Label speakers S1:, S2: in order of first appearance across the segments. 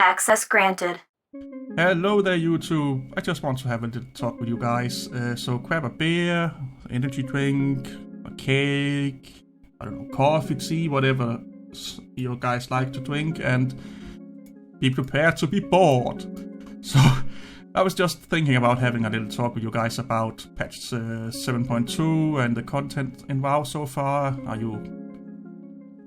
S1: Access granted.
S2: Hello there, YouTube. I just want to have a little talk with you guys. So grab a beer, energy drink, a cake, I don't know, coffee, tea, whatever you guys like to drink, and be prepared to be bored. So I was just thinking about having a little talk with you guys about patch 7.2 and the content in WoW so far. Are you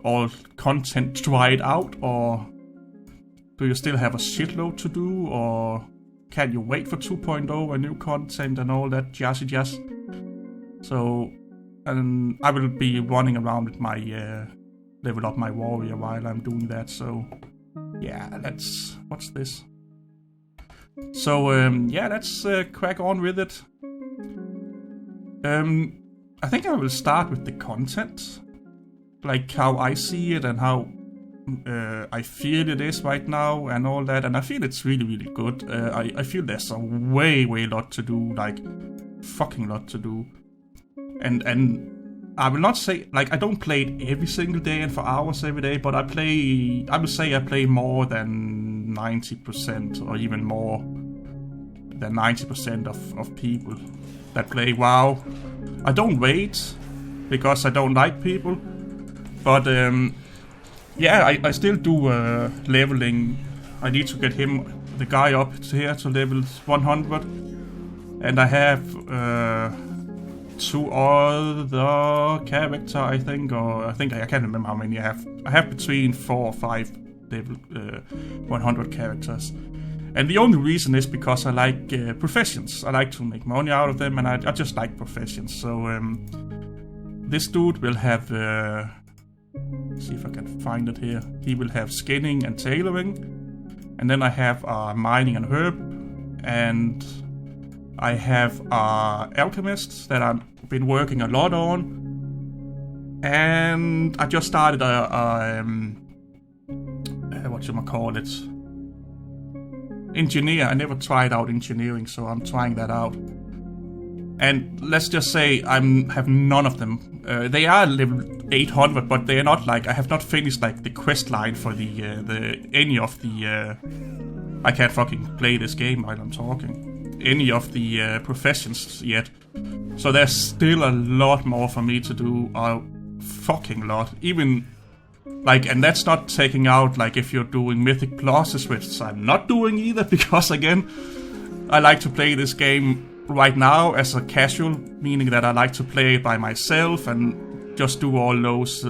S2: all content tried out, or do you still have a shitload to do, or can you wait for 2.0 and new content and all that jazzy jazz? So, and I will be running around with my level up my warrior while I'm doing that. So, yeah, what's this? So, yeah, let's crack on with it. I think I will start with the content, like how I see it and how I feel it is right now and all that, and I feel it's really, really good. I feel there's a way lot to do, like fucking lot to do, and I will not say, like, I don't play it every single day and for hours every day, but I would say I play more than 90% or even more than 90% of people that play WoW. I don't wait because I don't like people, but yeah, I still do leveling. I need to get the guy up here to level 100. And I have 2 other characters, I think, or I can't remember how many I have. I have between 4 or 5 level 100 characters. And the only reason is because I like professions. I like to make money out of them, and I just like professions. So this dude will have... see if I can find it here. He will have skinning and tailoring, and then I have mining and herb, and I have alchemist that I've been working a lot on, and I just started engineer. I never tried out engineering, so I'm trying that out. And let's just say I have none of them. They are level 800, but they are not like, I have not finished like the quest line for any of the I can't fucking play this game while I'm talking. Any of the professions yet. So there's still a lot more for me to do. A fucking lot. Even like, and that's not taking out like if you're doing Mythic Pluses, which I'm not doing either, because again, I like to play this game right now as a casual, meaning that I like to play by myself and just do all those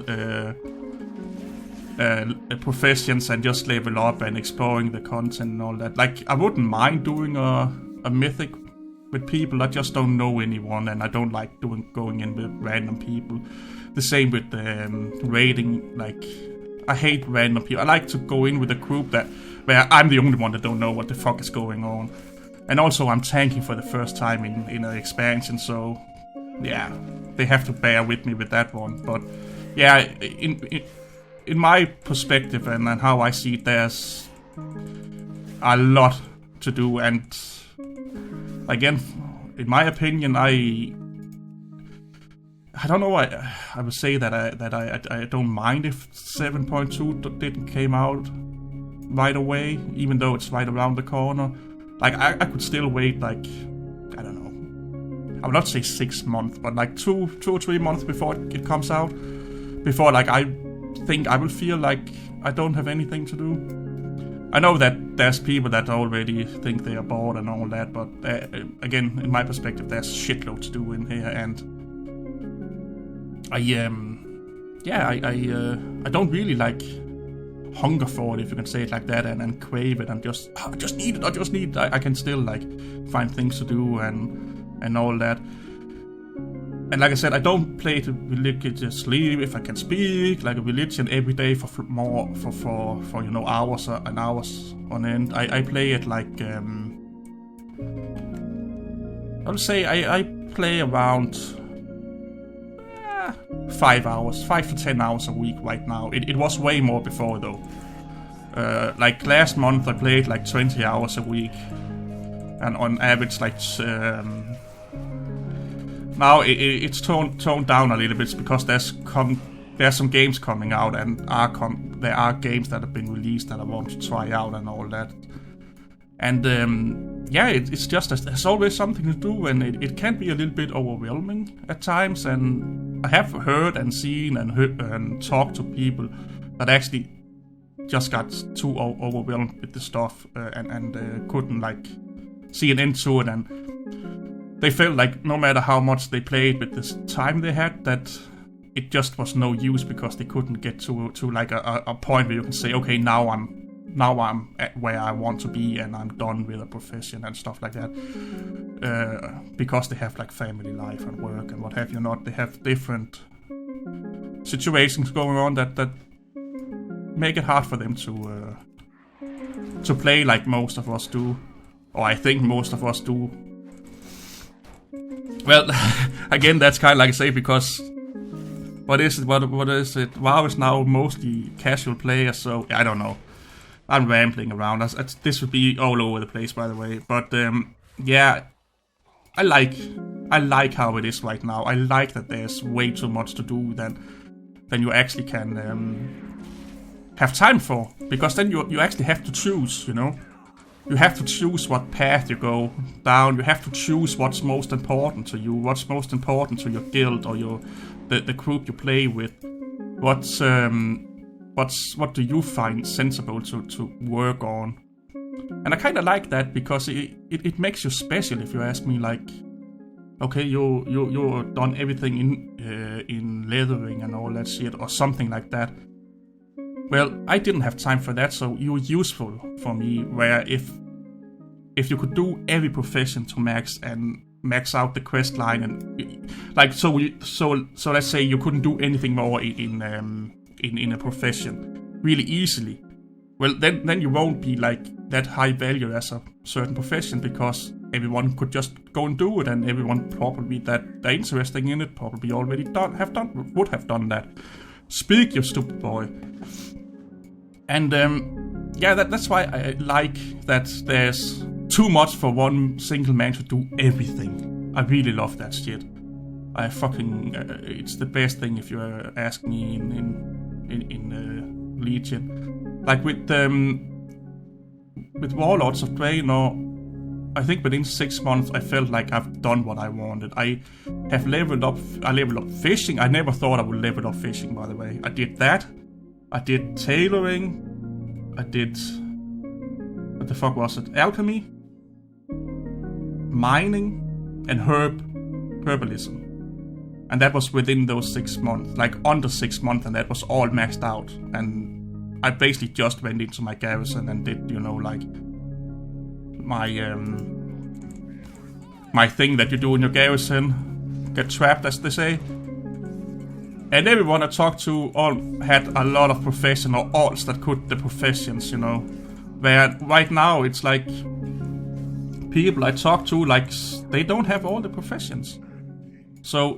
S2: professions and just level up and exploring the content and all that. Like, I wouldn't mind doing a mythic with people. I just don't know anyone, and I don't like going in with random people. The same with raiding. Like, I hate random people. I like to go in with a group where I'm the only one that don't know what the fuck is going on. And also, I'm tanking for the first time in an expansion, so yeah, they have to bear with me with that one. But yeah, in my perspective and how I see it, there's a lot to do. And again, in my opinion, I don't know. I would say that I don't mind if 7.2 didn't came out right away, even though it's right around the corner. Like, I could still wait, like, I don't know, I would not say 6 months, but like 2 or 3 months before it comes out. Before, like, I think I will feel like I don't have anything to do. I know that there's people that already think they are bored and all that, but again, in my perspective, there's shitload to do in here, and I don't really like hunger for it, if you can say it like that, and crave it, and I just need it. I can still like find things to do and all that. And like I said, I don't play it religiously, if I can speak, like a religion every day for you know, hours and hours on end. I play it like I would say I play around 5 to 10 hours a week right now. It was way more before though. Like last month I played like 20 hours a week, and on average like now it's toned down a little bit because there's there are some games coming out, and there are games that have been released that I want to try out and all that. And it's just there's always something to do, and it can be a little bit overwhelming at times. And I have heard and seen and talked to people that actually just got too overwhelmed with the stuff and couldn't like see an end to it, and they felt like no matter how much they played with this time they had, that it just was no use because they couldn't get to like a point where you can say, okay, now I'm at where I want to be and I'm done with a profession and stuff like that. Because they have like family life and work and what have you not. They have different situations going on that make it hard for them to play like most of us do. Or I think most of us do. Well, again, that's kind of like I say, because what is it? WoW is now mostly casual players, so I don't know. I'm rambling around. This would be all over the place, by the way. But I like how it is right now. I like that there's way too much to do than you actually can have time for, because then you actually have to choose. You know, you have to choose what path you go down. You have to choose what's most important to you, what's most important to your guild or the group you play with. What do you find sensible to work on? And I kind of like that, because it makes you special. If you ask me, like, okay, you done everything in leathering and all that shit or something like that. Well, I didn't have time for that, so you were useful for me. Where if you could do every profession to max out the quest line, and like so let's say you couldn't do anything more in a profession really easily. Well, then you won't be like that high value as a certain profession, because everyone could just go and do it, and everyone probably that they're interested in it probably already would have done that. Speak, you stupid boy. And that's why I like that there's too much for one single man to do everything. I really love that shit. I fucking it's the best thing if you ask me in Legion. Like with Warlords of Draenor, I think within 6 months I felt like I've done what I wanted. I leveled up fishing. I never thought I would level up fishing, by the way. I did that. I did tailoring. I did, what the fuck was it? Alchemy, mining, and herbalism. And that was within those 6 months, like under 6 months, and that was all maxed out. And I basically just went into my garrison and did, like my thing that you do in your garrison, get trapped, as they say. And everyone I talked to all had a lot of profession or alts that could the professions, Where right now it's like people I talk to, like, they don't have all the professions. So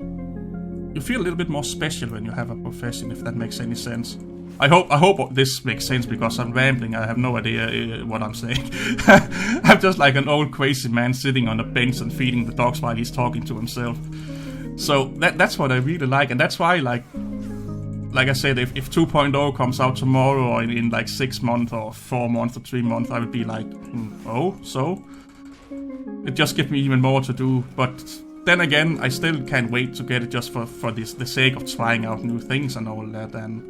S2: you feel a little bit more special when you have a profession, if that makes any sense. I hope this makes sense, because I'm rambling. I have no idea what I'm saying. I'm just like an old crazy man sitting on a bench and feeding the dogs while he's talking to himself. So that's what I really like, and that's why, like I said, if 2.0 comes out tomorrow or in like 6 months or 4 months or 3 months, I would be like, so? It just gives me even more to do, but then again, I still can't wait to get it just for the sake of trying out new things and all that, and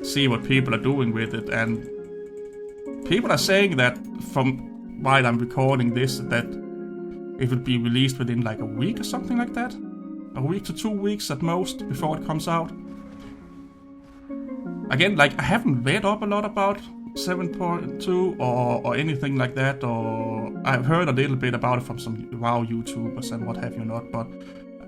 S2: see what people are doing with it. And people are saying that, from while I'm recording this, that it will be released within like a week or something like that. A week to 2 weeks at most before it comes out. Again, like, I haven't read up a lot about 7.2 or anything like that, or I've heard a little bit about it from some WoW YouTubers and what have you not, but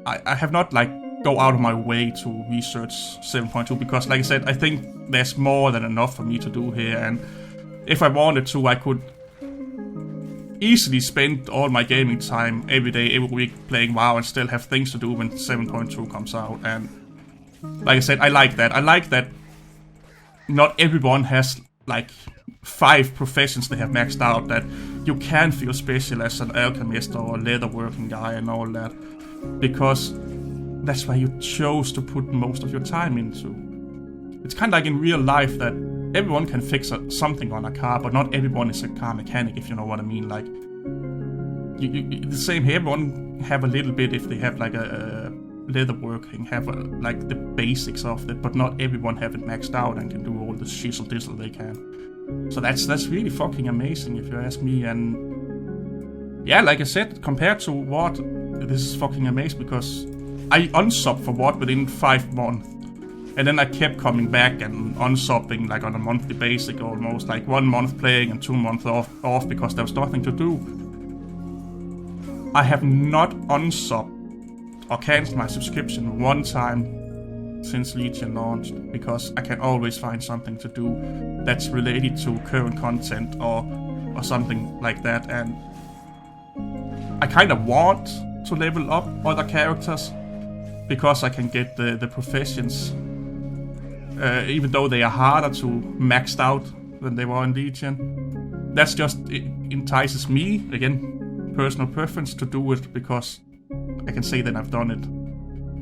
S2: I have not like go out of my way to research 7.2, because like I said, I think there's more than enough for me to do here, and if I wanted to, I could easily spend all my gaming time every day, every week playing WoW and still have things to do when 7.2 comes out. And like I said, I like that. I like that not everyone has like 5 professions they have maxed out, that you can feel special as an alchemist or a leatherworking guy and all that, because that's why you chose to put most of your time into. it's kind of like in real life that everyone can fix something on a car, but not everyone is a car mechanic, if you know what I mean. Like, the same here, everyone have a little bit if they have like a leather working, have like the basics of it, but not everyone have it maxed out and can do all the shizzle dizzle they can. So that's really fucking amazing if you ask me. And yeah, like I said, compared to what, this is fucking amazing because I unsubbed for what within 5 months. And then I kept coming back and unsubbing like on a monthly basis almost, like 1 month playing and 2 months off because there was nothing to do. I have not unsubbed or cancelled my subscription one time since Legion launched because I can always find something to do that's related to current content or something like that. And I kind of want to level up other characters because I can get the professions, even though they are harder to max out than they were in Legion. That's just, it entices me, again, personal preference to do it because I can say that I've done it.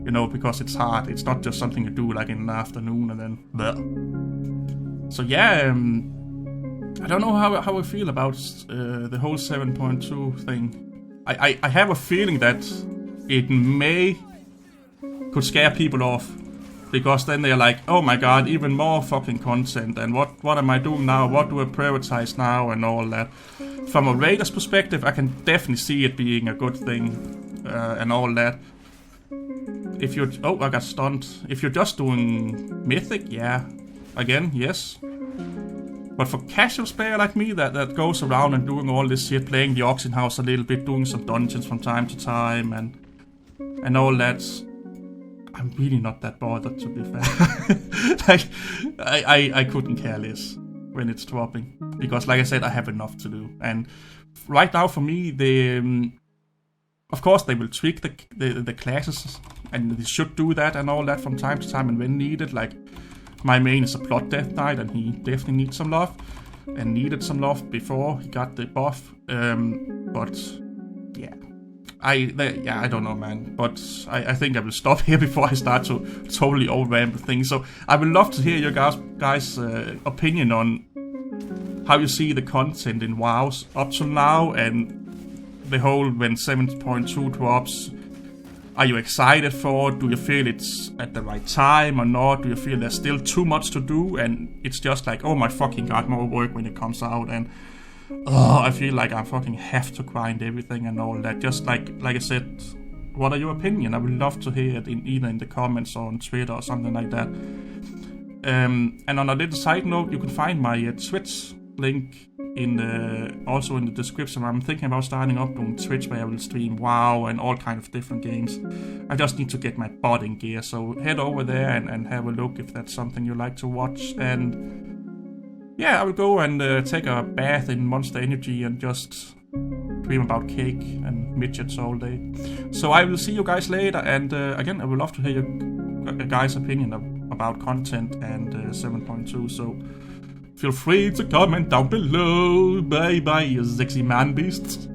S2: You know, because it's hard. It's not just something you do like in the afternoon and then bleh. So yeah, I don't know how I feel about the whole 7.2 thing. I have a feeling that it could scare people off. Because then they're like, oh my god, even more fucking content, and what am I doing now? What do I prioritize now? And all that. From a Raiders perspective, I can definitely see it being a good thing, and all that. If you're... Oh, I got stunned. If you're just doing Mythic, yeah. Again, yes. But for casual player like me, that goes around and doing all this shit, playing the Auction House a little bit, doing some dungeons from time to time, and all that... I'm really not that bothered, to be fair. Like, I couldn't care less when it's dropping. Because, like I said, I have enough to do. And right now, for me, of course, they will tweak the classes. And they should do that and all that from time to time and when needed. Like, my main is a Blood Death Knight, and he definitely needs some love. And needed some love before he got the buff. But, yeah. I don't know, man, but I think I will stop here before I start to totally over-ramble things. So I would love to hear your guys' opinion on how you see the content in WoW up to now, and the whole when 7.2 drops. Are you excited for it? Do you feel it's at the right time or not? Do you feel there's still too much to do and it's just like, oh my fucking god, more work when it comes out, and I feel like I fucking have to grind everything and all that. Just like I said, what are your opinion? I would love to hear it either in the comments or on Twitter or something like that. And on a little side note, you can find my Twitch link also in the description. I'm thinking about starting up doing Twitch where I will stream WoW and all kind of different games. I just need to get my bot in gear, so head over there and have a look if that's something you like to watch. And yeah, I will go and take a bath in Monster Energy and just dream about cake and midgets all day. So I will see you guys later, and again, I would love to hear your guys' opinion about content and 7.2, so feel free to comment down below. Bye bye, you sexy man beasts.